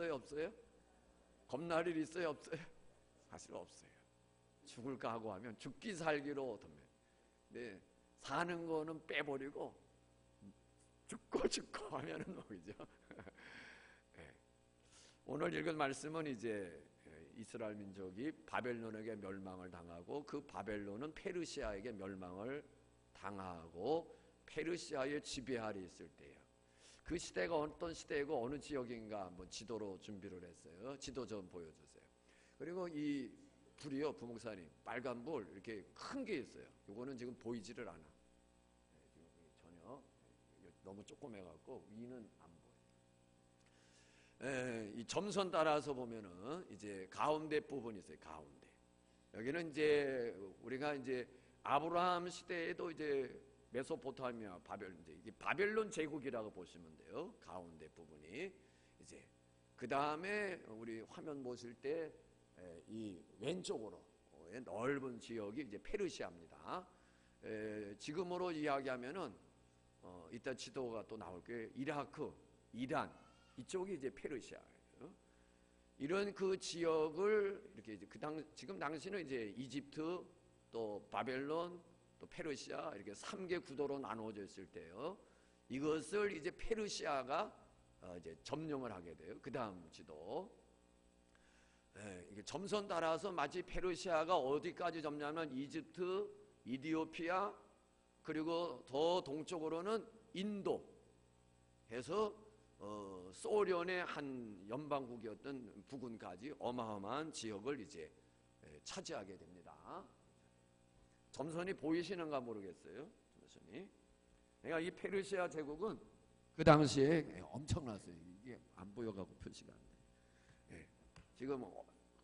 있어요, 없어요? 겁날 일 있어요, 없어요? 사실 없어요. 죽을까 하고 하면 죽기 살기로 덤벼요. 네, 사는 거는 빼버리고 죽고 하면은 뭐죠? 네. 오늘 읽은 말씀은 이제 이스라엘 민족이 바벨론에게 멸망을 당하고 그 바벨론은 페르시아에게 멸망을 당하고 페르시아의 지배 아래 있을 때예요. 그 시대가 어떤 시대이고 어느 지역인가 한번 지도로 준비를 했어요. 지도 좀 보여주세요. 그리고 이 불이요, 부목사님, 빨간 불 이렇게 큰 게 있어요. 이거는 지금 보이지를 않아. 지금 전혀 너무 조그매갖고 위는 안 보여요. 이 점선 따라서 보면은 이제 가운데 부분이 있어요. 가운데. 여기는 이제 우리가 이제 아브라함 시대에도 이제 메소포타미아, 이제 바벨론 제국이라고 보시면 돼요. 가운데 부분이 이제 그 다음에 우리 화면 보실 때 이 왼쪽으로 넓은 지역이 이제 페르시아입니다. 지금으로 이야기하면은 이따 지도가 또 나올 거예요. 이라크, 이란 이쪽이 이제 페르시아예요. 이런 그 지역을 이렇게 이제 지금 당시는 이제 이집트 또 바벨론 또 페르시아 이렇게 3개 구도로 나누어져 있을 때요. 이것을 이제 페르시아가 이제 점령을 하게 돼요. 그 다음 지도. 이게 점선 따라서 마치 페르시아가 어디까지 점령하면 이집트, 이디오피아 그리고 더 동쪽으로는 인도 해서 소련의 한 연방국이었던 부근까지 어마어마한 지역을 이제 차지하게 됩니다. 점선이 보이시는가 모르겠어요. 점선이. 그러니까 이 페르시아 제국은 그 당시에 엄청났어요. 이게 안 보여가고 표시가 안 돼. 지금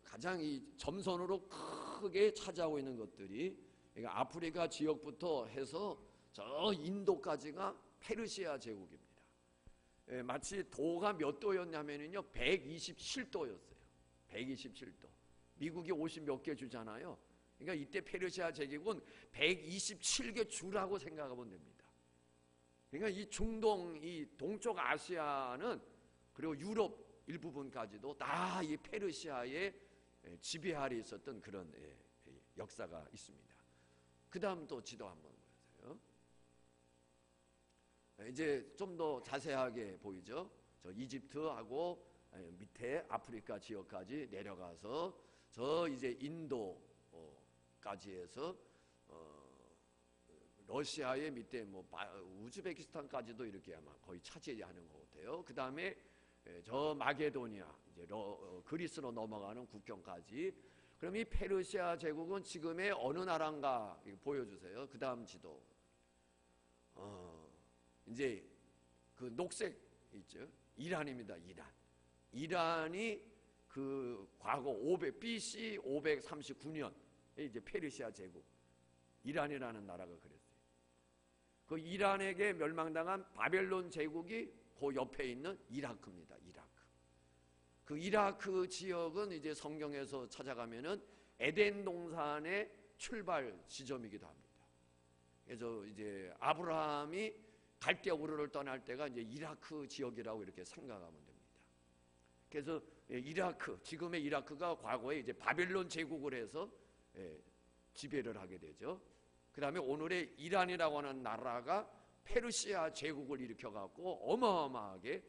가장 이 점선으로 크게 차지하고 있는 것들이 그러니까 아프리카 지역부터 해서 저 인도까지가 페르시아 제국입니다. 마치 도가 몇 도였냐면요 127도였어요. 127도. 미국이 50 몇 개 주잖아요. 그러니까 이때 페르시아 제국은 127개 주라고 생각하면 됩니다. 그러니까 이 중동, 이 동쪽 아시아는 그리고 유럽 일부분까지도 다 이 페르시아의 지배 아래 있었던 그런 역사가 있습니다. 그 다음 또 지도 한번 보세요. 이제 좀 더 자세하게 보이죠. 저 이집트하고 밑에 아프리카 지역까지 내려가서 저 이제 인도까지 해서 러시아의 밑에 뭐 우즈베키스탄까지도 이렇게 아마 거의 차지하는 것 같아요. 그 다음에 저 마게도니아 이제 그리스로 넘어가는 국경까지. 그럼 이 페르시아 제국은 지금의 어느 나라인가 보여주세요. 그 다음 지도. 이제 그 녹색 있죠. 이란입니다. 이란이 그 과거 BC 539년에 이제 페르시아 제국 이란이라는 나라가 그랬어요. 그 이란에게 멸망당한 바벨론 제국이 그 옆에 있는 이라크입니다. 그 이라크 지역은 이제 성경에서 찾아가면은 에덴 동산의 출발 지점이기도 합니다. 그래서 이제 아브라함이 갈대 우르를 떠날 때가 이제 이라크 지역이라고 이렇게 생각하면 됩니다. 그래서 이라크, 지금의 이라크가 과거에 이제 바벨론 제국을 해서 지배를 하게 되죠. 그 다음에 오늘의 이란이라고 하는 나라가 페르시아 제국을 일으켜갖고 어마어마하게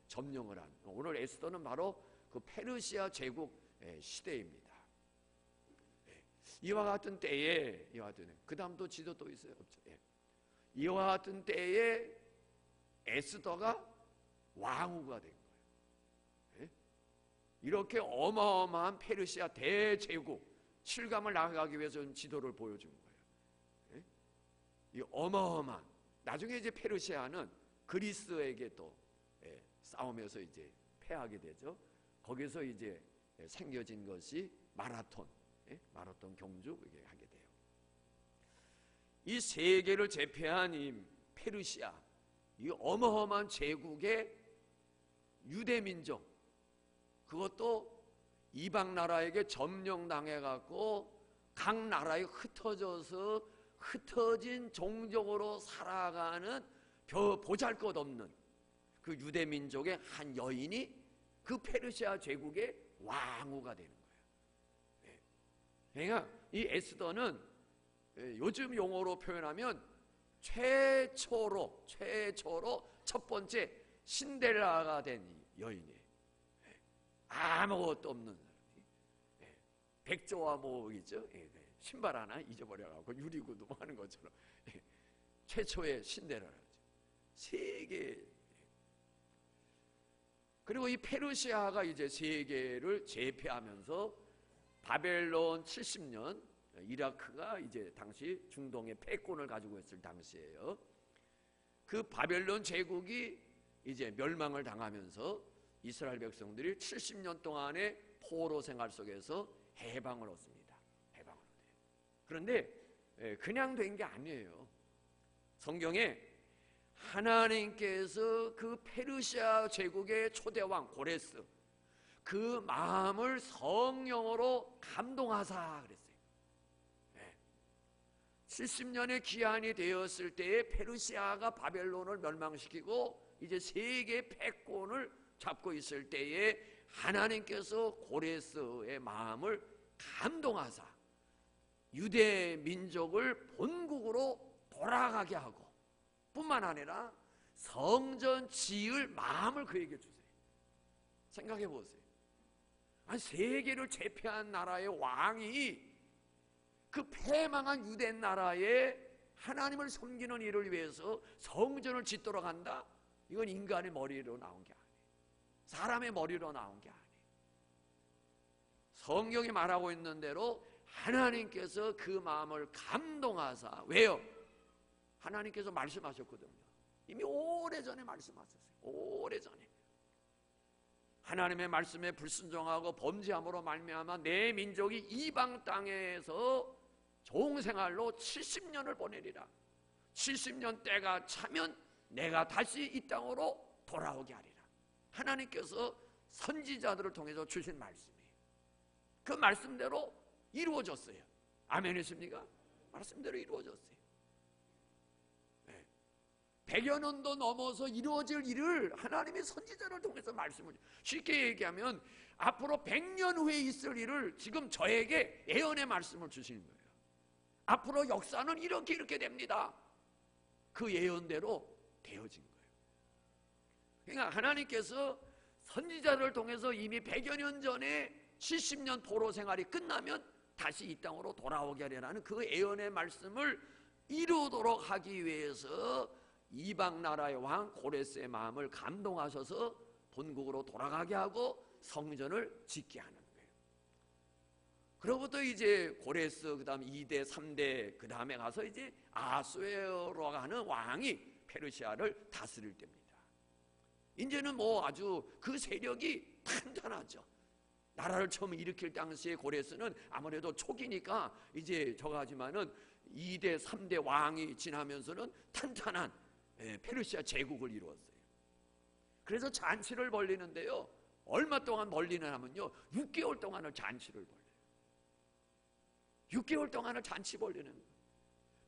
점령을 한, 오늘 에스더는 바로 그 페르시아 제국 시대입니다. 이와 같은 때에, 그 다음도 지도 또 있어요? 없죠? 이와 같은 때에 에스더가 왕후가 된 거예요. 이렇게 어마어마한 페르시아 대제국, 실감을 나가기 위해서 지도를 보여준 거예요. 이 어마어마한, 나중에 이제 페르시아는 그리스에게 또 싸움에서 이제 패하게 되죠. 거기서 이제 생겨진 것이 마라톤 경주 이게 하게 돼요. 이 세계를 제패한 이 페르시아, 이 어마어마한 제국의 유대 민족, 그것도 이방 나라에게 점령당해 갖고 각 나라에 흩어진 종족으로 살아가는 보잘것없는 그 유대 민족의 한 여인이 그 페르시아 제국의 왕후가 되는 거예요. 그러니까 이 에스더는 요즘 용어로 표현하면 최초로 첫 번째 신데렐라가 된 여인이에요. 아무것도 없는 사람이 백조와 있죠. 신발 하나 잊어버려가고 유리구두 하는 것처럼 최초의 신데렐라죠. 세계. 그리고 이 페르시아가 이제 세계를 제패하면서 바벨론 70년, 이라크가 이제 당시 중동의 패권을 가지고 있을 당시예요. 그 바벨론 제국이 이제 멸망을 당하면서 이스라엘 백성들이 70년 동안의 포로 생활 속에서 해방을 얻습니다. 해방을 얻어요. 그런데 그냥 된 게 아니에요. 성경에 하나님께서 그 페르시아 제국의 초대왕 고레스 그 마음을 성령으로 감동하사 그랬어요. 70년의 기한이 되었을 때에 페르시아가 바벨론을 멸망시키고 이제 세계 패권을 잡고 있을 때에 하나님께서 고레스의 마음을 감동하사 유대 민족을 본국으로 돌아가게 하고 뿐만 아니라 성전 지을 마음을 그에게 주세요. 생각해 보세요. 세계를 제패한 나라의 왕이 그 패망한 유대 나라에 하나님을 섬기는 일을 위해서 성전을 짓도록 한다? 이건 인간의 머리로 나온 게 아니에요. 사람의 머리로 나온 게 아니에요. 성경이 말하고 있는 대로 하나님께서 그 마음을 감동하사, 왜요? 하나님께서 말씀하셨거든요. 이미 오래전에 말씀하셨어요. 오래전에. 하나님의 말씀에 불순종하고 범죄함으로 말미암아 내 민족이 이방 땅에서 종생활로 70년을 보내리라. 70년 때가 차면 내가 다시 이 땅으로 돌아오게 하리라. 하나님께서 선지자들을 통해서 주신 말씀이에요. 그 말씀대로 이루어졌어요. 아멘이십니까? 말씀대로 이루어졌어요. 100여 년도 넘어서 이루어질 일을 하나님의 선지자를 통해서 말씀을, 쉽게 얘기하면 앞으로 100년 후에 있을 일을 지금 저에게 예언의 말씀을 주시는 거예요. 앞으로 역사는 이렇게 됩니다. 그 예언대로 되어진 거예요. 그러니까 하나님께서 선지자를 통해서 이미 100여 년 전에 70년 포로 생활이 끝나면 다시 이 땅으로 돌아오게 하려는 그 예언의 말씀을 이루도록 하기 위해서 이방 나라의 왕 고레스의 마음을 감동하셔서 본국으로 돌아가게 하고 성전을 짓게 하는 거예요. 그로부터 이제 고레스, 그 다음 2대, 3대, 그 다음에 가서 이제 아수에로가 하는 왕이 페르시아를 다스릴 때입니다. 이제는 아주 그 세력이 탄탄하죠. 나라를 처음 일으킬 당시에 고레스는 아무래도 초기니까 이제 저가지만은 2대, 3대 왕이 지나면서는 탄탄한 페르시아 제국을 이루었어요. 그래서 잔치를 벌리는데요, 얼마 동안 벌리는 하면요 6개월 동안을 잔치를 벌려요. 6개월 동안을 잔치 벌리는 거예요.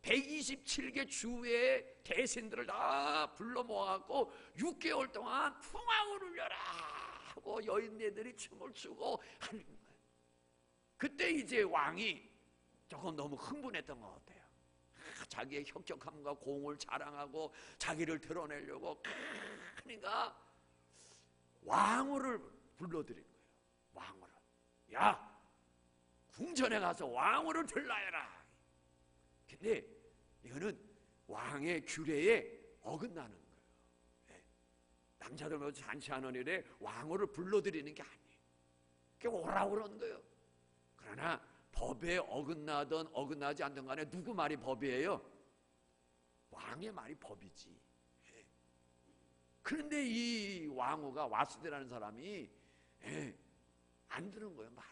127개 주의 대신들을 다 불러 모아갖고 6개월 동안 풍악을 울려라 하고 여인네들이 춤을 추고 하는 거예요. 그때 이제 왕이 조금 너무 흥분했던 것 같아요. 자기의 혁혁함과 공을 자랑하고 자기를 드러내려고 그러니까 왕후를 불러들인 거예요. 왕후를. 야, 궁전에 가서 왕후를 들라해라. 근데 이거는 왕의 규례에 어긋나는 거예요. 남자들 모두 잔치하는 일에 왕후를 불러들이는 게 아니에요. 그게 오라고 그러는 거예요. 그러나 법에 어긋나든 어긋나지 않든 간에 누구 말이 법이에요? 왕의 말이 법이지. 그런데 이 왕후가 와스데라는 사람이 안 들은 거예요. 말을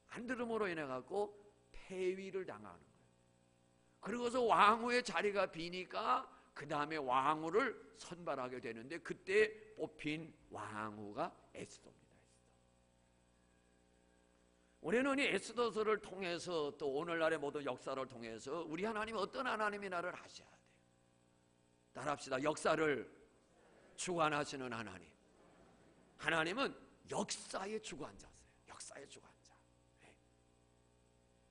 안 들음으로 인해 갖고 폐위를 당하는 거예요. 그러고서 왕후의 자리가 비니까 그 다음에 왕후를 선발하게 되는데 그때 뽑힌 왕후가 에스더입니다. 우리는 이 에스더서를 통해서 또 오늘날의 모든 역사를 통해서 우리 하나님은 어떤 하나님이나를 아셔야 돼요. 따라합시다. 역사를 주관하시는 하나님. 하나님은 역사의 주관자세요. 역사의 주관자.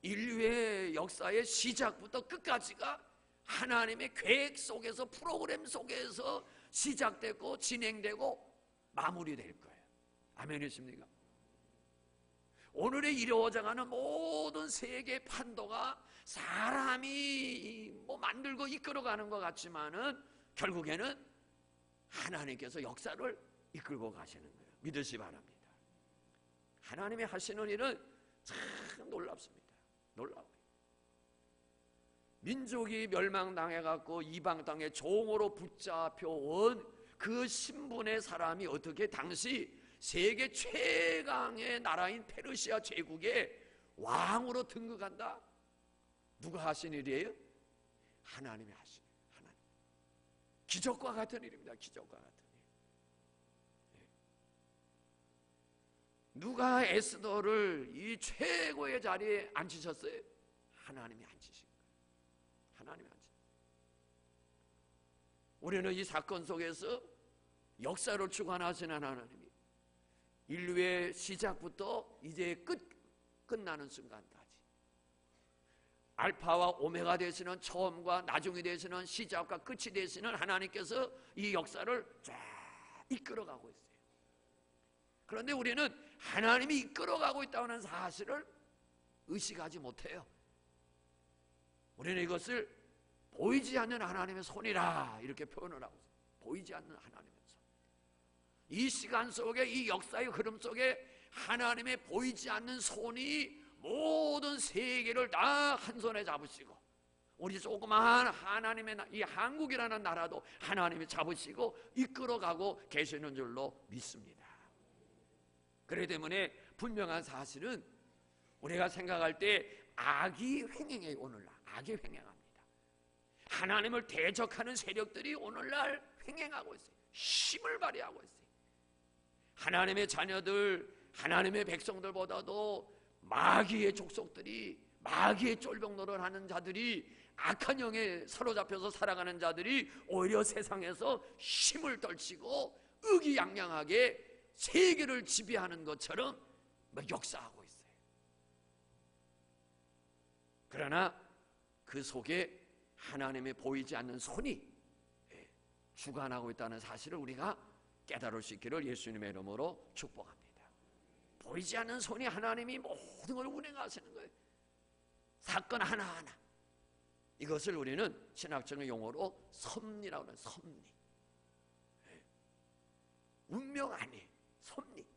인류의 역사의 시작부터 끝까지가 하나님의 계획 속에서, 프로그램 속에서 시작되고 진행되고 마무리될 거예요. 아멘이십니까? 오늘의 이루어져가는 모든 세계 판도가 사람이 만들고 이끌어가는 것 같지만은 결국에는 하나님께서 역사를 이끌고 가시는 거예요. 믿으시 바랍니다. 하나님이 하시는 일은 참 놀랍습니다. 놀라워요. 민족이 멸망당해갖고 이방 땅에 종으로 붙잡혀온 그 신분의 사람이 어떻게 당시 세계 최강의 나라인 페르시아 제국의 왕으로 등극한다? 누가 하신 일이에요? 하나님이 하신 일. 하나님. 기적과 같은 일입니다. 기적과 같은 일. 누가 에스더를 이 최고의 자리에 앉히셨어요? 하나님이 앉히신 거예요. 하나님이 앉히신 거예요. 우리는 이 사건 속에서 역사를 주관하시는 하나님이 인류의 시작부터 이제 끝나는 순간까지 알파와 오메가 되시는, 처음과 나중이 되시는, 시작과 끝이 되시는 하나님께서 이 역사를 쫙 이끌어가고 있어요. 그런데 우리는 하나님이 이끌어가고 있다는 사실을 의식하지 못해요. 우리는 이것을 보이지 않는 하나님의 손이라 이렇게 표현을 하고 있어요. 보이지 않는 하나님의 손. 이 시간 속에, 이 역사의 흐름 속에 하나님의 보이지 않는 손이 모든 세계를 다 한 손에 잡으시고, 우리 조그마한 하나님의 이 한국이라는 나라도 하나님이 잡으시고 이끌어가고 계시는 줄로 믿습니다. 그렇기 때문에 분명한 사실은 우리가 생각할 때 악이 횡행해요. 오늘날 악이 횡행합니다. 하나님을 대적하는 세력들이 오늘날 횡행하고 있어요. 힘을 발휘하고 있어요. 하나님의 자녀들, 하나님의 백성들보다도 마귀의 족속들이, 마귀의 쫄병노를 하는 자들이, 악한 영에 사로잡혀서 살아가는 자들이 오히려 세상에서 힘을 떨치고 의기양양하게 세계를 지배하는 것처럼 역사하고 있어요. 그러나 그 속에 하나님의 보이지 않는 손이 주관하고 있다는 사실을 우리가 깨달을 수 있기를 예수님의 이름으로 축복합니다. 보이지 않는 손이 하나님이 모든 걸 운행하시는 거예요. 사건 하나하나. 이것을 우리는 신학적인 용어로 섭리라고 하는 섭리. 운명 아니에요. 섭리.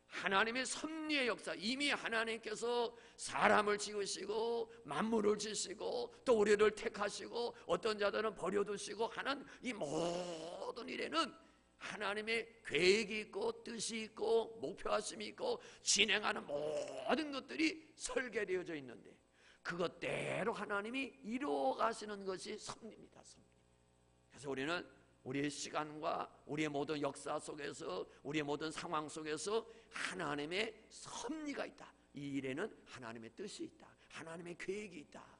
하나님의 섭리의 역사. 이미 하나님께서 사람을 지으시고 만물을 지으시고 또 우리를 택하시고 어떤 자들은 버려두시고 하는 이 모든 일에는 하나님의 계획이 있고 뜻이 있고 목표하심이 있고 진행하는 모든 것들이 설계되어져 있는데 그것대로 하나님이 이루어 가시는 것이 섭리입니다. 섭리. 그래서 우리는 우리의 시간과 우리의 모든 역사 속에서, 우리의 모든 상황 속에서 하나님의 섭리가 있다. 이 일에는 하나님의 뜻이 있다. 하나님의 계획이 있다.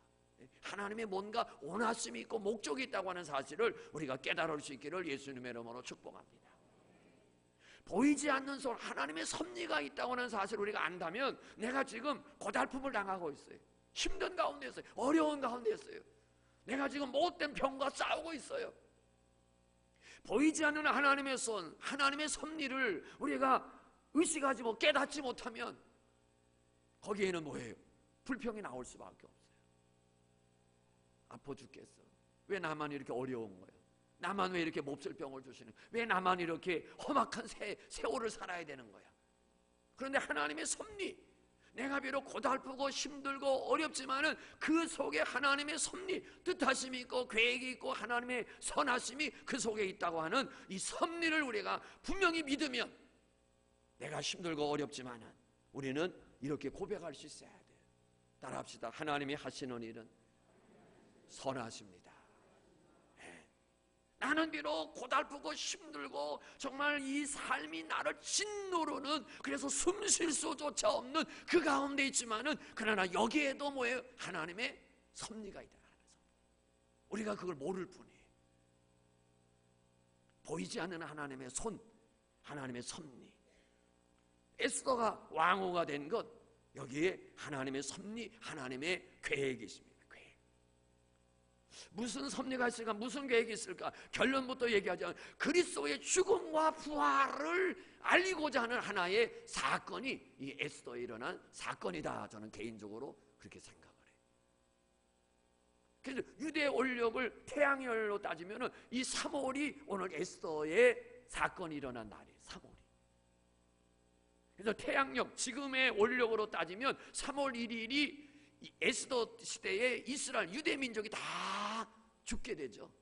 하나님의 뭔가 원하심이 있고 목적이 있다고 하는 사실을 우리가 깨달을 수 있기를 예수님의 이름으로 축복합니다. 보이지 않는 손, 하나님의 섭리가 있다고 하는 사실을 우리가 안다면 내가 지금 고달픔을 당하고 있어요. 힘든 가운데 있어요. 어려운 가운데 있어요. 내가 지금 못된 병과 싸우고 있어요. 보이지 않는 하나님의 손, 하나님의 섭리를 우리가 의식하지 못, 깨닫지 못하면 거기에는 뭐예요? 불평이 나올 수밖에 없어요. 아파 죽겠어. 왜 나만 이렇게 어려운 거예요? 나만 왜 이렇게 몹쓸 병을 주시는 거예요? 왜 나만 이렇게 험악한 세월을 살아야 되는 거야? 그런데 하나님의 섭리, 내가 비록 고달프고 힘들고 어렵지만은 그 속에 하나님의 섭리, 뜻하심이 있고 계획이 있고 하나님의 선하심이 그 속에 있다고 하는 이 섭리를 우리가 분명히 믿으면 내가 힘들고 어렵지만은 우리는 이렇게 고백할 수 있어야 돼요. 따라합시다. 하나님이 하시는 일은 선하십니다. 나는 비록 고달프고 힘들고 정말 이 삶이 나를 짓누르는, 그래서 숨 쉴 수조차 없는 그 가운데 있지만은 그러나 여기에도 뭐예요? 하나님의 섭리가 있다. 우리가 그걸 모를 뿐이에요. 보이지 않는 하나님의 손, 하나님의 섭리. 에스더가 왕후가 된 것, 여기에 하나님의 섭리, 하나님의 계획이 있습니다. 계획. 무슨 섭리가 있을까? 무슨 계획이 있을까? 결론부터 얘기하자면 그리스도의 죽음과 부활을 알리고자 하는 하나의 사건이 이 에스더에 일어난 사건이다. 저는 개인적으로 그렇게 생각을 해요. 그래서 유대 올력을 태양열로 따지면 이 3월이 오늘 에스더의 사건이 일어난 날이에요. 3월이. 그래서 태양력, 지금의 올력으로 따지면 3월 1일이 이 에스더 시대에 이스라엘 유대 민족이 다 죽게 되죠.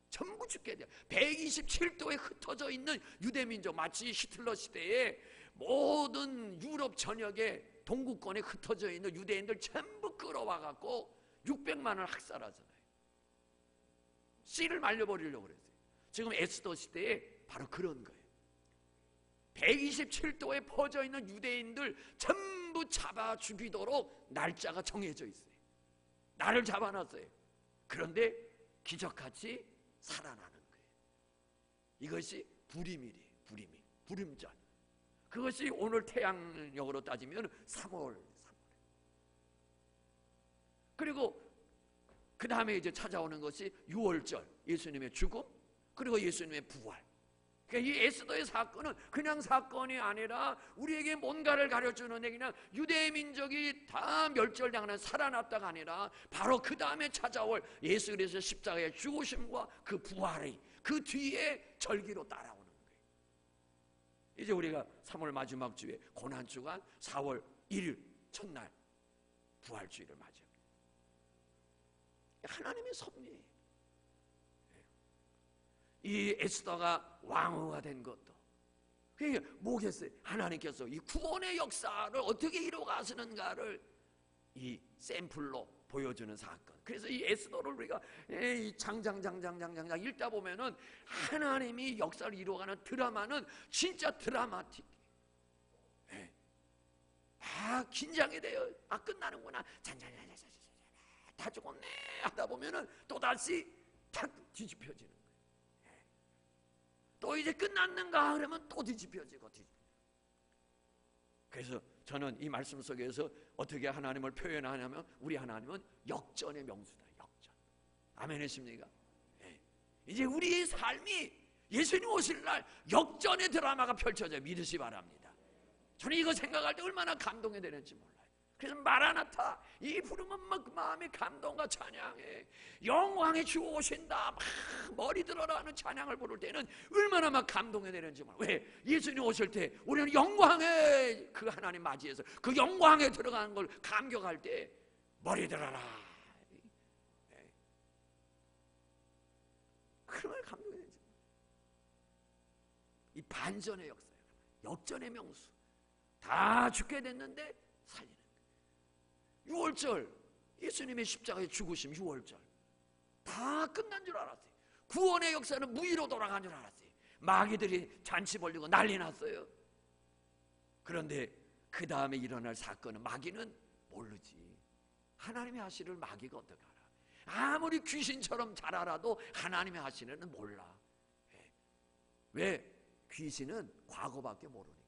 전부 죽게 돼요. 127도에 흩어져 있는 유대 민족, 마치 히틀러 시대에 모든 유럽 전역에 동구권에 흩어져 있는 유대인들 전부 끌어와 갖고 600만을 학살하잖아요. 씨를 말려버리려고 그랬어요. 지금 에스더 시대에 바로 그런 거예요. 127도에 퍼져 있는 유대인들 전부 잡아 죽이도록 날짜가 정해져 있어요. 나를 잡아놨어요. 그런데 기적같이 살아나는 거예요. 이것이 불임일이에요. 불임일, 불임절. 그것이 오늘 태양력으로 따지면 3월. 그리고 그 다음에 이제 찾아오는 것이 6월절, 예수님의 죽음, 그리고 예수님의 부활. 그러니까 이 에스더의 사건은 그냥 사건이 아니라 우리에게 뭔가를 가르쳐주는, 그냥 유대 민족이 다 멸절당하는, 살아났다가 아니라 바로 그 다음에 찾아올 예수 그리스도 십자가의 죽으심과 그 부활이 그 뒤에 절기로 따라오는 거예요. 이제 우리가 3월 마지막 주에 고난주간 4월 1일 첫날 부활주의를 맞이합니다. 하나님의 섭리예요. 이 에스더가 왕후가 된 것도 그게 뭐겠어요? 하나님께서 이 구원의 역사를 어떻게 이루어가시는가를 이 샘플로 보여주는 사건. 그래서 이 에스더를 우리가 장장 읽다 보면은 하나님이 역사를 이루어가는 드라마는 진짜 드라마틱. 긴장이 돼요. 끝나는구나. 잔잔잔잔잔 다 죽었네 하다 보면은 또 다시 탁 뒤집혀지는 거예요. 또 이제 끝났는가 그러면 또 뒤집혀지고. 그래서 저는 이 말씀 속에서 어떻게 하나님을 표현하냐면 우리 하나님은 역전의 명수다. 역전. 아멘이십니까? 이제 우리의 삶이 예수님 오실 날 역전의 드라마가 펼쳐져 믿으시 바랍니다. 저는 이거 생각할 때 얼마나 감동이 되는지 몰라요. 그래서 마라나타, 이 부르면 막 마음의 감동과 찬양에 영광의 주 오신다 막 머리 들어라 하는 찬양을 부를 때는 얼마나 막 감동이 되는지 몰라요. 왜? 예수님 오실 때 우리는 영광의 그 하나님 맞이해서 그 영광에 들어가는 걸 감격할 때 머리 들어라, 그런 감동이 되죠. 이 반전의 역사예요. 역전의 명수. 다 죽게 됐는데 살리는 거예요. 6월절, 예수님의 십자가의 죽으심 6월절 다 끝난 줄 알았어요. 구원의 역사는 무의로 돌아간 줄 알았어요. 마귀들이 잔치 벌리고 난리 났어요. 그런데 그 다음에 일어날 사건은 마귀는 모르지. 하나님의 하시를 마귀가 어떻게 알아? 아무리 귀신처럼 잘 알아도 하나님의 하시는 몰라. 왜? 귀신은 과거밖에 모르니까.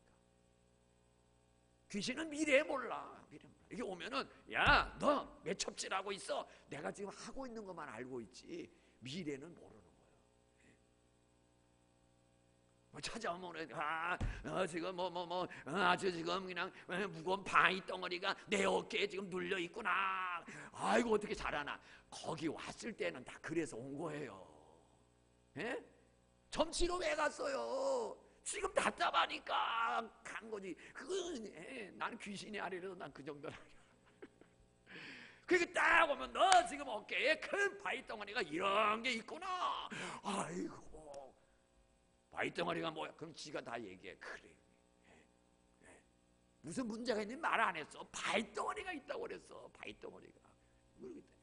귀신은 미래 몰라. 이게 오면은 야, 너 왜 첩질하고 있어? 내가 지금 하고 있는 것만 알고 있지 미래는 모르는 거예요. 뭐 찾아오면 지금 아주 지금 그냥 무거운 바위 덩어리가 내 어깨에 지금 눌려 있구나. 아이고 어떻게 잘하나. 거기 왔을 때는 다 그래서 온 거예요. 점치러 왜 갔어요? 지금 답답하니까 간 거지. 나는 귀신이 아니라서 난 그 정도는 아니야. 그게 딱 오면 너 지금 어깨에 큰 바위덩어리가 이런 게 있구나. 아이고 바위덩어리가 뭐야? 그럼 지가 다 얘기해. 그래. 무슨 문제가 있는지 말 안 했어. 바위덩어리가 있다고 그랬어. 바위덩어리가. 모르겠다.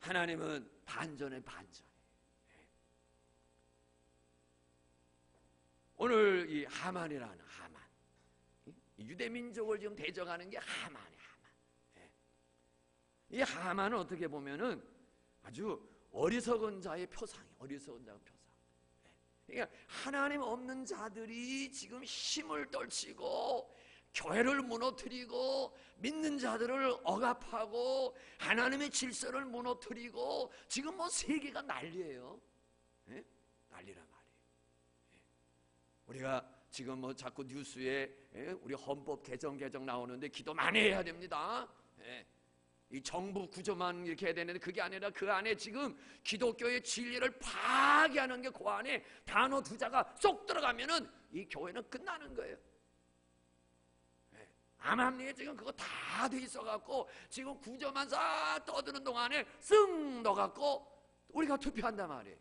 하나님은 반전의 반전. 오늘 이 하만이라는 하만, 유대 민족을 지금 대적하는 게 하만이에요. 하만. 이 하만은 어떻게 보면은 아주 어리석은 자의 표상이에요. 어리석은 자의 표상. 그러니까 하나님 없는 자들이 지금 힘을 떨치고 교회를 무너뜨리고 믿는 자들을 억압하고 하나님의 질서를 무너뜨리고 지금 뭐 세계가 난리예요. 예? 난리란 말이에요. 예. 우리가 지금 뭐 자꾸 뉴스에 우리 헌법 개정 나오는데 기도 많이 해야 됩니다. 예. 이 정부 구조만 이렇게 해야 되는데 그게 아니라 그 안에 지금 기독교의 진리를 파괴하는 게 그 안에 단어 두 자가 쏙 들어가면은 이 교회는 끝나는 거예요. 암암리에 지금 그거 다 돼 있어갖고 지금 구조만 싹 떠드는 동안에 쓱 넣어갖고 우리가 투표한단 말이에요.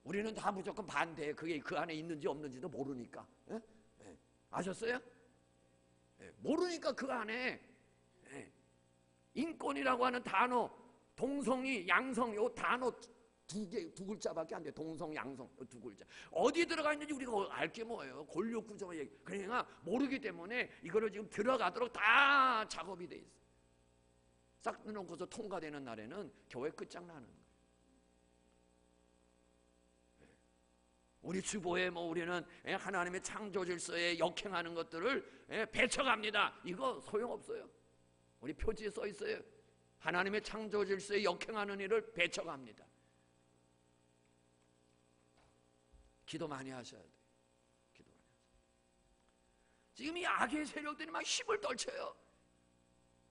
우리는 다 무조건 반대. 그게 그 안에 있는지 없는지도 모르니까. 예? 예. 아셨어요? 예. 모르니까 그 안에 인권이라고 하는 단어, 동성이, 양성, 요 단어 두 글자밖에 안 돼. 동성, 양성 두 글자. 어디 들어가 있는지 우리가 알게 뭐예요? 권력 구조가 얘기. 그러니까 모르기 때문에 이거를 지금 들어가도록 다 작업이 돼 있어. 싹 넣고서 통과되는 날에는 교회 끝장나는 거예요. 우리 주보에 뭐 우리는 하나님의 창조 질서에 역행하는 것들을 배척합니다. 이거 소용없어요. 우리 표지에 써 있어요. 하나님의 창조 질서에 역행하는 일을 배척합니다. 기도 많이 하셔야 돼요. 기도 많이 하셔야 돼요. 지금 이 악의 세력들이 막 힘을 떨쳐요.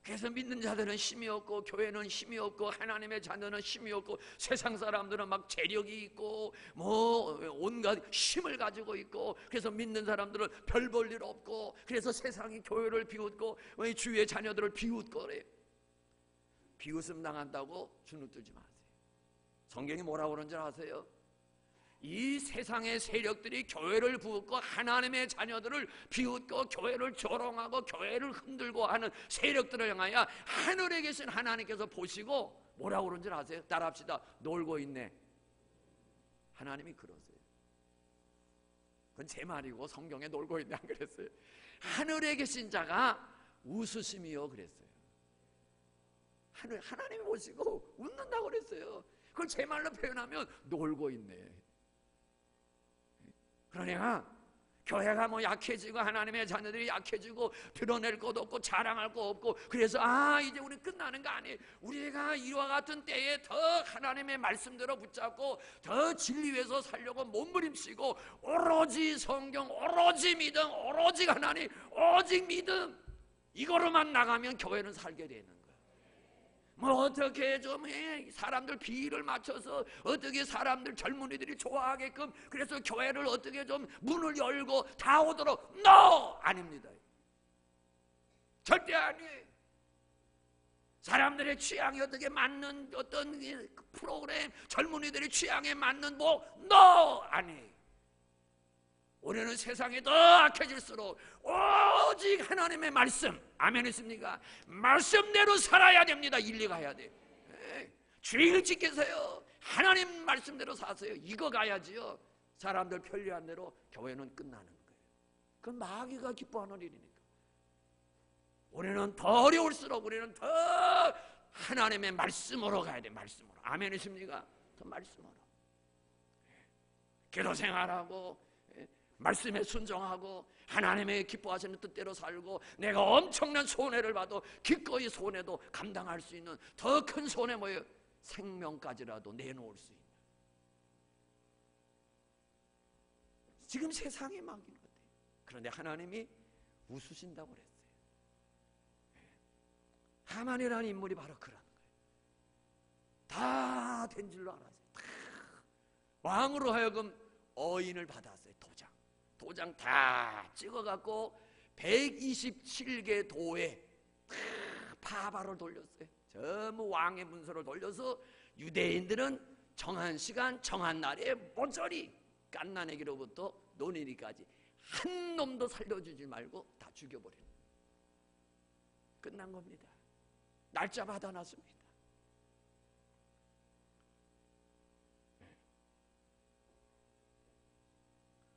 그래서 믿는 자들은 힘이 없고 교회는 힘이 없고 하나님의 자녀는 힘이 없고 세상 사람들은 막 재력이 있고 뭐 온갖 힘을 가지고 있고 그래서 믿는 사람들은 별 볼 일 없고 그래서 세상이 교회를 비웃고 주의 자녀들을 비웃거래요. 비웃음 당한다고 주눅 들지 마세요. 성경이 뭐라고 그러는지 아세요? 이 세상의 세력들이 교회를 부었고 하나님의 자녀들을 비웃고 교회를 조롱하고 교회를 흔들고 하는 세력들을 향하여 하늘에 계신 하나님께서 보시고 뭐라고 그런지 아세요? 따라합시다. 놀고 있네. 하나님이 그러세요. 그건 제 말이고 성경에 놀고 있네 안 그랬어요. 하늘에 계신 자가 웃으심이요 그랬어요. 하나님이 보시고 웃는다고 그랬어요. 그걸 제 말로 표현하면 놀고 있네. 그러니까 교회가 뭐 약해지고 하나님의 자녀들이 약해지고 드러낼 것도 없고 자랑할 거 없고 그래서 이제 우리 끝나는 거 아니에요. 우리가 이와 같은 때에 더 하나님의 말씀대로 붙잡고 더 진리 위에서 살려고 몸부림치고 오로지 성경, 오로지 믿음, 오로지 하나님, 오직 믿음 이거로만 나가면 교회는 살게 되는 거예요. 뭐 어떻게 좀 사람들 비위를 맞춰서 어떻게 사람들 젊은이들이 좋아하게끔 그래서 교회를 어떻게 좀 문을 열고 다 오도록 NO! 아닙니다. 절대 아니에요. 사람들의 취향이 어떻게 맞는 어떤 프로그램 젊은이들의 취향에 맞는 뭐 NO! 아니에요. 우리는 세상이 더 악해질수록 오직 하나님의 말씀 아멘 있습니까? 말씀대로 살아야 됩니다. 일리 가야 돼요. 주의를 지키세요. 하나님 말씀대로 사세요. 이거 가야지요. 사람들 편리한 대로 교회는 끝나는 거예요. 그건 마귀가 기뻐하는 일이니까. 우리는 더 어려울수록 우리는 더 하나님의 말씀으로 가야 돼요. 말씀으로 아멘 있습니까? 더 말씀으로 기도 생활하고 말씀에 순종하고 하나님의 기뻐하시는 뜻대로 살고 내가 엄청난 손해를 봐도 기꺼이 손해도 감당할 수 있는 더 큰 손해 뭐예요? 생명까지라도 내놓을 수 있는. 지금 세상이 막인 것 같아요. 그런데 하나님이 웃으신다고 그랬어요. 하만이라는 인물이 바로 그런 거예요. 다 된 줄로 알았어요. 왕으로 하여금 어인을 받았어요. 도장 다 찍어갖고 127개 도에 파바로 돌렸어요. 전부 왕의 문서를 돌려서 유대인들은 정한 시간 정한 날에 모조리 갓난아기로부터 노인이까지 한 놈도 살려주지 말고 다 죽여버려요. 끝난 겁니다. 날짜 받아놨습니다.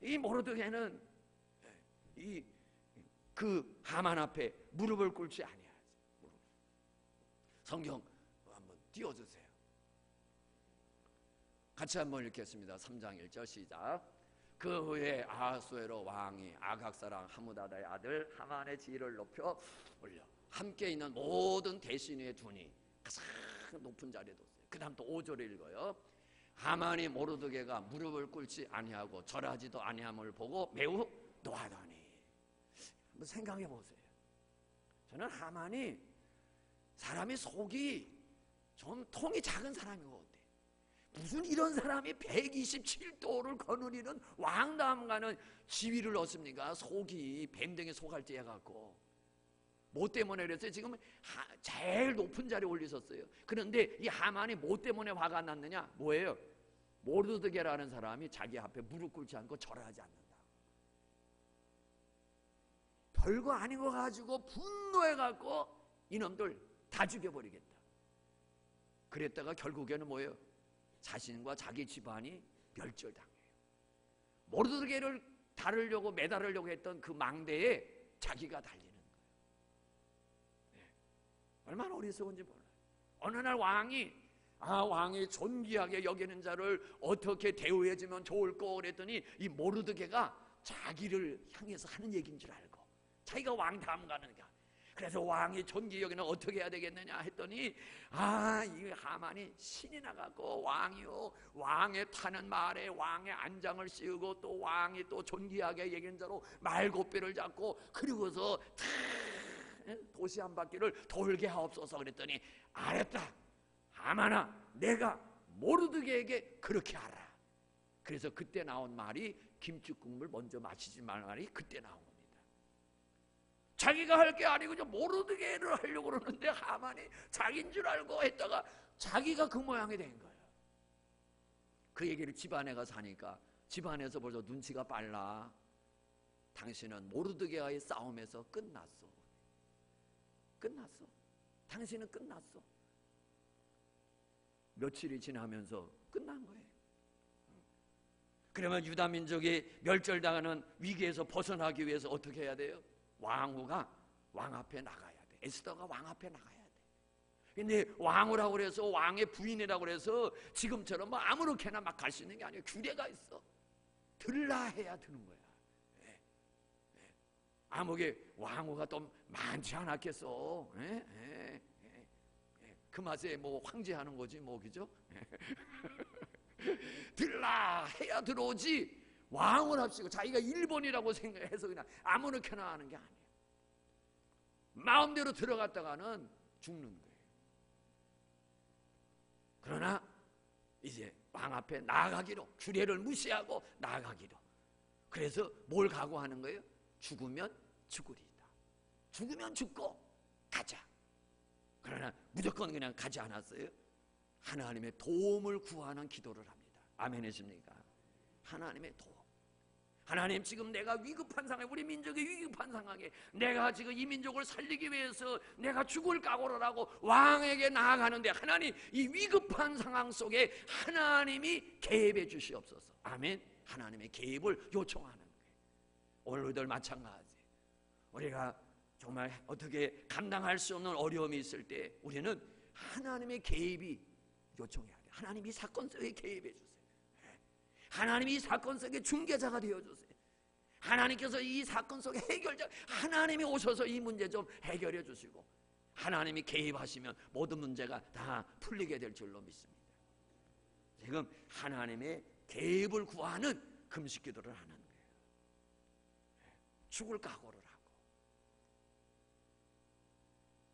이 모르드게는 그 하만 앞에 무릎을 꿇지 아니하지. 성경 한번 띄워주세요. 같이 한번 읽겠습니다. 3장 1절 시작. 그 후에 아하수에로 왕이 아각 사람 하무다다의 아들 하만의 지위를 높여 올려 함께 있는 모든 대신의 둔이 가장 높은 자리에 뒀어요. 그 다음 또 5절을 읽어요. 하만이 모르드게가 무릎을 꿇지 아니하고 절하지도 아니함을 보고 매우 노하더니. 한번 생각해 보세요. 저는 하만이 사람이 속이 좀 통이 작은 사람인 것 같아요. 무슨 이런 사람이 127도를 거느리는 왕다음가는 지위를 얻습니까? 속이 뱀등에 속알지 해갖고. 뭐 때문에 그랬어요? 지금 제일 높은 자리에 올리셨어요. 그런데 이 하만이 뭐 때문에 화가 났느냐? 뭐예요? 모르드게라는 사람이 자기 앞에 무릎 꿇지 않고 절하지 않는다. 별거 아닌 거 가지고 분노해갖고 이놈들 다 죽여버리겠다. 그랬다가 결국에는 뭐예요? 자신과 자기 집안이 멸절당해요. 모르드게를 다루려고 매달으려고 했던 그 망대에 자기가 달리는 거예요. 네. 얼마나 어리석은지 몰라요. 어느 날 왕이 존귀하게 여기는 자를 어떻게 대우해주면 좋을까 그랬더니 이 모르드게가 자기를 향해서 하는 얘기인 줄 알고 자기가 왕 다음 가는가. 그래서 왕이 존귀 여기는 어떻게 해야 되겠느냐 했더니 이 하만이 신이 나갖고 왕의 타는 말에 왕의 안장을 씌우고 또 왕이 또 존귀하게 얘기한 자로 말곶배를 잡고 그리고서 도시 한 바퀴를 돌게 하옵소서 그랬더니 알았다. 하만아, 내가 모르드게에게 그렇게 하라. 그래서 그때 나온 말이 김치국물 먼저 마시지 말라는 말이 그때 나온 겁니다. 자기가 할 게 아니고 모르드게를 하려고 그러는데 하만이 자기인 줄 알고 했다가 자기가 그 모양이 된 거예요. 그 얘기를 집안에 가서 하니까 집안에서 벌써 눈치가 빨라. 당신은 모르드게와의 싸움에서 끝났어. 당신은 끝났어. 며칠이 지나면서 끝난 거예요. 그러면 유다 민족이 멸절당하는 위기에서 벗어나기 위해서 어떻게 해야 돼요? 왕후가 왕 앞에 나가야 돼. 에스더가 왕 앞에 나가야 돼. 근데 왕후라고 그래서 왕의 부인이라고 그래서 지금처럼 뭐 아무렇게나 막 갈 수 있는 게 아니에요. 규례가 있어. 들라 해야 드는 거야. 아무게 왕후가 또 많지 않았겠어. 그 맛에 뭐 황제하는 거지 뭐, 그죠? 들라 해야 들어오지 왕후랍시고 자기가 1번이라고 생각해서 그냥 아무렇게나 하는 게 아니에요. 마음대로 들어갔다가는 죽는 거예요. 그러나 이제 왕 앞에 나아가기로, 규례를 무시하고 나아가기로. 그래서 뭘 각오하는 거예요? 죽으면 죽으리이다. 죽으면 죽고 가자. 그러나 무조건 그냥 가지 않았어요. 하나님의 도움을 구하는 기도를 합니다. 아멘이십니까? 하나님의 도움. 하나님, 지금 내가 위급한 상황에, 우리 민족이 위급한 상황에 내가 지금 이 민족을 살리기 위해서 내가 죽을 각오를 하고 왕에게 나아가는데 하나님, 이 위급한 상황 속에 하나님이 개입해 주시옵소서. 아멘. 하나님의 개입을 요청하는 거예요. 오늘들 마찬가지. 우리가 정말 어떻게 감당할 수 없는 어려움이 있을 때 우리는 하나님의 개입이 요청해야 돼요. 하나님이 사건 속에 개입해 주세요. 하나님이 이 사건 속에 중개자가 되어주세요. 하나님께서 이 사건 속에 해결자, 하나님이 오셔서 이 문제 좀 해결해 주시고 하나님이 개입하시면 모든 문제가 다 풀리게 될 줄로 믿습니다. 지금 하나님의 개입을 구하는 금식 기도를 하는 거예요. 죽을 각오를 하고.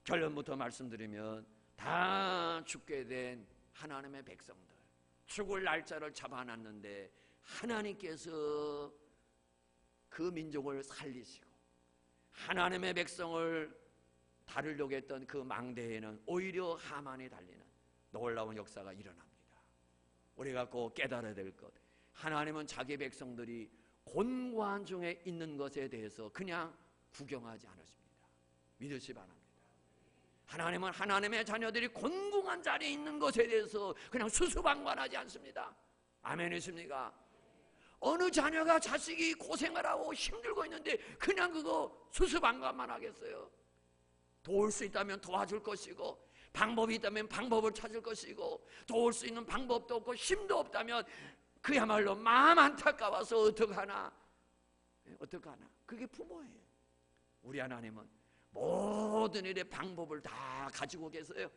결론부터 말씀드리면 다 죽게 된 하나님의 백성들, 죽을 날짜를 잡아놨는데 하나님께서 그 민족을 살리시고 하나님의 백성을 다루려고 했던 그 망대에는 오히려 하만이 달리는 놀라운 역사가 일어납니다. 우리가 꼭 깨달아야 될 것, 하나님은 자기 백성들이 곤고한 중에 있는 것에 대해서 그냥 구경하지 않으십니다. 믿으시 바랍니다. 하나님은 하나님의 자녀들이 곤궁한 자리에 있는 것에 대해서 그냥 수수방관하지 않습니다. 아멘이십니까? 어느 자녀가 자식이 고생을 하고 힘들고 있는데 그냥 그거 수수방관만 하겠어요? 도울 수 있다면 도와줄 것이고, 방법이 있다면 방법을 찾을 것이고, 도울 수 있는 방법도 없고 힘도 없다면 그야말로 마음 안타까워서 어떡하나. 그게 부모예요. 우리 하나님은 모든 일의 방법을 다 가지고 계세요.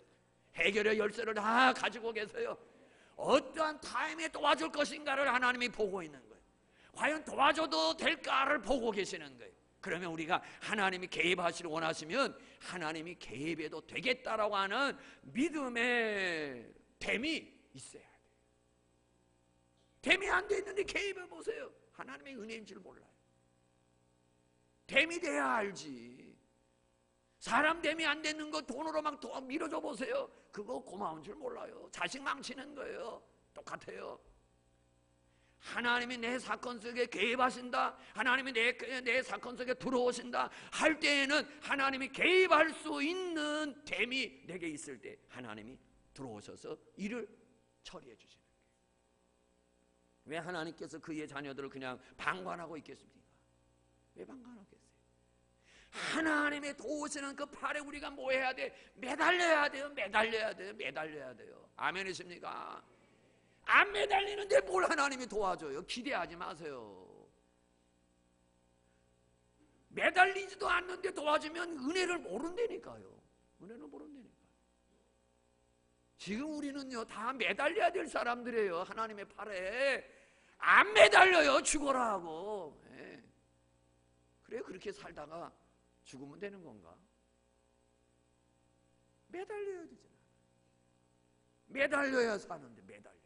해결의 열쇠를 다 가지고 계세요. 어떠한 타임에 도와줄 것인가를 하나님이 보고 있는 거예요. 과연 도와줘도 될까를 보고 계시는 거예요. 그러면 우리가 하나님이 개입하시길 원하시면 하나님이 개입해도 되겠다라고 하는 믿음의 댐이 있어야 돼요. 댐이 안 돼 있는데 개입해 보세요. 하나님의 은혜인 줄 몰라요. 댐이 돼야 알지. 사람 댐이 안 되는 거 돈으로 막 밀어줘 보세요. 그거 고마운 줄 몰라요. 자식 망치는 거예요. 똑같아요. 하나님이 내 사건 속에 개입하신다, 하나님이 내 사건 속에 들어오신다 할 때에는 하나님이 개입할 수 있는 댐이 내게 있을 때 하나님이 들어오셔서 일을 처리해 주시는 거예요. 왜 하나님께서 그의 자녀들을 그냥 방관하고 있겠습니까? 왜 방관하겠어요? 하나님의 도우시는 그 팔에 우리가 뭐 해야 돼? 매달려야 돼요. 매달려야 돼요. 매달려야 돼요. 아멘이십니까? 안 매달리는데 뭘 하나님이 도와줘요? 기대하지 마세요. 매달리지도 않는데 도와주면 은혜를 모른다니까요. 은혜를 모른다니까요. 지금 우리는요 다 매달려야 될 사람들이에요. 하나님의 팔에 안 매달려요. 죽어라 하고. 네. 그래 그렇게 살다가 죽으면 되는 건가? 매달려야 되잖아. 매달려야 사는데 매달려요.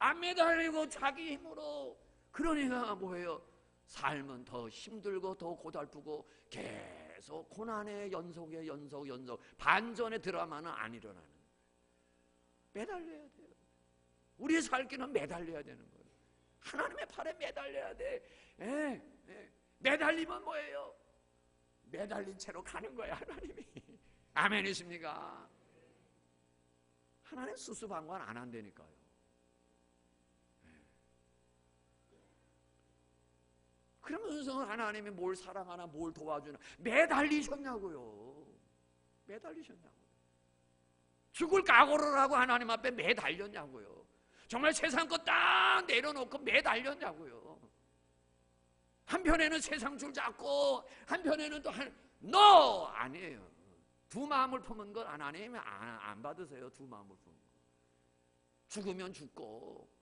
안 매달리고 자기 힘으로, 그러니까 뭐예요? 삶은 더 힘들고 더 고달프고 계속 고난의 연속에 연속 반전의 드라마는 안 일어나는 거예요. 매달려야 돼요. 우리의 살 길은 매달려야 되는 거예요. 하나님의 팔에 매달려야 돼. 매달리면 뭐예요? 매달린 채로 가는 거야 하나님이. 아멘이십니까? 하나님 수수방관 안 한다니까요. 그러면서 하나님이 뭘 사랑하나 뭘 도와주나 매달리셨냐고요. 매달리셨냐고요. 죽을 각오를 하고 하나님 앞에 매달렸냐고요. 정말 세상 거 딱 내려놓고 매달렸냐고요. 한편에는 세상 줄 잡고 한편에는 또 NO! 아니에요. 두 마음을 품은 건 하나님이 안 받으세요. 두 마음을 품은 거. 죽으면 죽고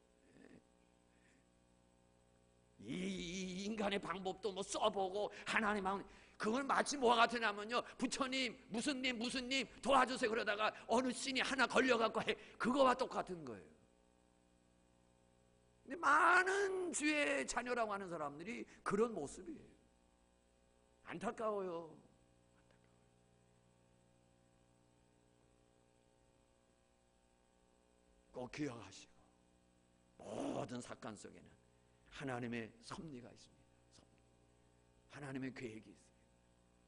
이 인간의 방법도 뭐 써보고 하나님 그걸 마치 뭐가 같으냐면요, 부처님 무슨 님 도와주세요 그러다가 어느 신이 하나 걸려갖고 해. 그거와 똑같은 거예요. 근데 많은 주의 자녀라고 하는 사람들이 그런 모습이에요. 안타까워요. 꼭 기억하시고 모든 사건 속에는 하나님의 섭리가 있습니다. 하나님의 계획이 있어요.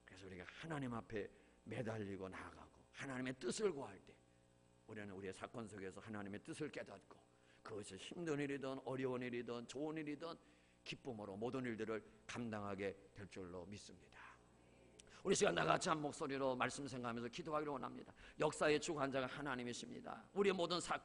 그래서 우리가 하나님 앞에 매달리고 나아가고 하나님의 뜻을 구할 때 우리는 우리의 사건 속에서 하나님의 뜻을 깨닫고 그것이 힘든 일이든 어려운 일이든 좋은 일이든 기쁨으로 모든 일들을 감당하게 될 줄로 믿습니다. 우리 시간 나같이 한 목소리로 말씀 생각하면서 기도하기를 원합니다. 역사의 주관자가 하나님이십니다. 우리의 모든 사건